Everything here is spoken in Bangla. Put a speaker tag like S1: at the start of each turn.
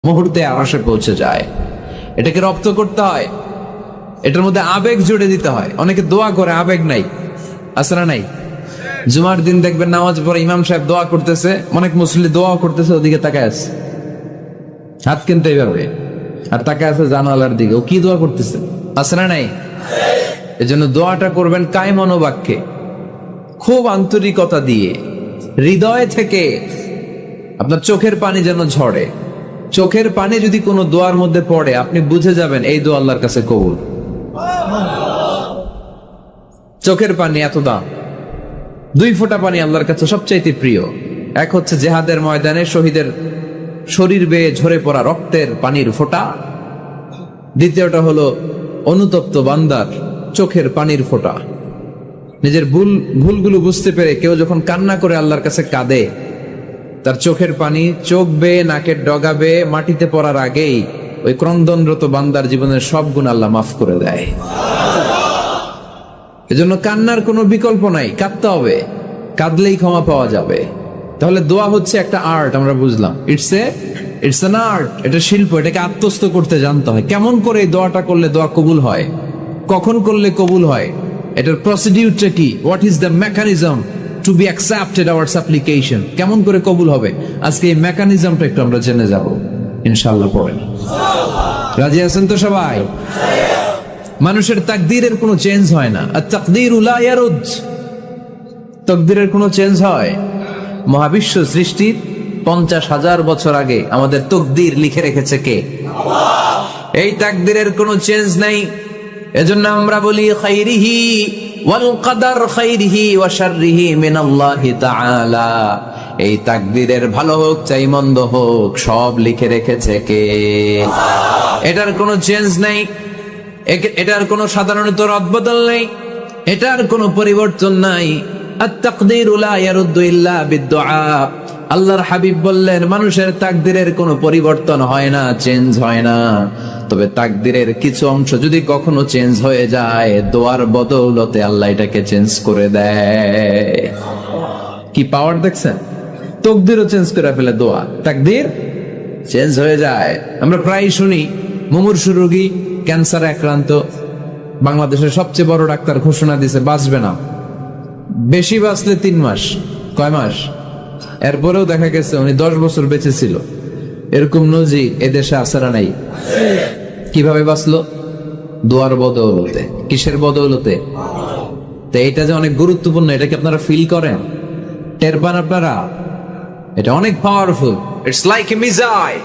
S1: মুহূর্তে আরশে পৌঁছে যায়। এটাকে রপ্ত করতে হয়, এটার মধ্যে আবেগ জুড়ে দিতে হয়। অনেকে দোয়া করে, আবেগ নাই, আসরা নাই। জুমার দিন দেখবেন নামাজ পড়ে ইমাম সাহেব দোয়া করতেছে, অনেক মুসল্লি দোয়া করতেছে, ওদিকে তাকায় আছে, হাত কিনতে এইভাবে, আর তাকায় আছে জানালার দিকে, ও কি দোয়া করতেছে, আসরা নাই। এজন্য দোয়াটা করবেন কায় মনোবাক্যে, খুব আন্তরিকতা দিয়ে, হৃদয় থেকে। আপনার চোখের পানি যেন ঝরে। চোখের পানি যদি কোনো দোয়ার মধ্যে পড়ে, আপনি বুঝে যাবেন এই দোয়া আল্লাহর কাছে কবুল। চোখের পানি এত দাম। 2 ফোঁটা পানি আল্লাহর কাছে সবচাইতে প্রিয়। এক হচ্ছে জেহাদের ময়দানে শহীদের শরীর বেয়ে ঝরে পড়া রক্তের পানির ফোঁটা। দ্বিতীয়টা হলো অনুতপ্ত বান্দার চোখের পানির ফোঁটা। নিজের ভুলগুলো বুঝতে পেরে কেউ যখন কান্না করে আল্লাহর কাছে কাঁদে, তার চোখের পানি চোখ বেয়ে নাকের ডগা বেয়ে মাটিতে পড়ার আগেই ওই ক্রন্দনরত বান্দার জীবনের সব গুণ আল্লাহ মাফ করে দেয়। এজন্য কান্নার কোনো বিকল্প নাই, কাঁদতে হবে, কাঁদলেই ক্ষমা পাওয়া যাবে। তাহলে দোয়া হচ্ছে একটা আর্ট, আমরা বুঝলাম। ইটস এন আর্ট, এটা শিল্প। এটাকে আত্মস্থ করতে জানতে হয়। কেমন করে এই দোয়াটা করলে দোয়া কবুল হয়, কখন করলে কবুল হয়, এটার প্রসিডিউরটা কি, what is the mechanism two be accepted hour সাপ্লিকেশন, কেমন করে কবুল হবে, আজকে এই মেকানিজমটা একটু আমরা জেনে যাব ইনশাআল্লাহ। পড়েন, রাজি আছেন তো সবাই? মানুষের তাকদীরের কোনো চেঞ্জ হয় না। আর তাকদীরু লা ইয়ারুদ, তাকদীরের কোনো চেঞ্জ হয়? মহাবিশ্ব সৃষ্টির 50,000 বছর আগে আমাদের তাকদীর লিখে রেখেছে কে? আল্লাহ। এই তাকদীরের কোনো চেঞ্জ নাই। এজন্য আমরা বলি খাইরিহি ওয়াল কদর খাইরিহি ওয়া শাররিহি মিনাল্লাহি তাআলা। এই তাকদীরের ভালো হোক চাই মন্দ হোক, সব লিখে রেখেছে কে? আল্লাহ। এটার কোনো চেঞ্জ নাই, এটার কোনো সাধারণত রদবদল নেই, এটার কোনো পরিবর্তন নাই। আত-তাকদীরু লা ইয়ারুদ্দু ইল্লা বিদ-দুআ। আল্লাহর হাবিব বললেন, মানুষের তাকদীরের কোনো পরিবর্তন হয় না, চেঞ্জ হয় না। তবে তাকদীরের কিছু অংশ যদি কখনো চেঞ্জ হয়ে যায়, দোয়ার বদৌলতে আল্লাহ এটাকে চেঞ্জ করে দেয়। কি পাওয়ার দেখছেন? তাকদীরও চেঞ্জ করে ফেলে দোয়া, তাকদীর চেঞ্জ হয়ে যায়। আমরা প্রায় শুনি মুমূর্ষু রোগী, ক্যান্সারে আক্রান্ত, বাংলাদেশের সবচেয়ে বড় ডাক্তার ঘোষণা দিয়েছে বাঁচবে না, বেশি বাঁচলে 3 মাস। কয় মাস? এরপরেও দেখা গেছে উনি 10 বছর বেঁচে ছিল। এরকম নজির এদেশে আসারা নাই। কিভাবে বাঁচলো? দোয়ার বদৌলতে। কিসের বদৌলতে? তো এটা যে অনেক গুরুত্বপূর্ণ, এটা কি আপনারা ফিল করেন, টের পান আপনারা? এটা অনেক powerful. It's like a missile.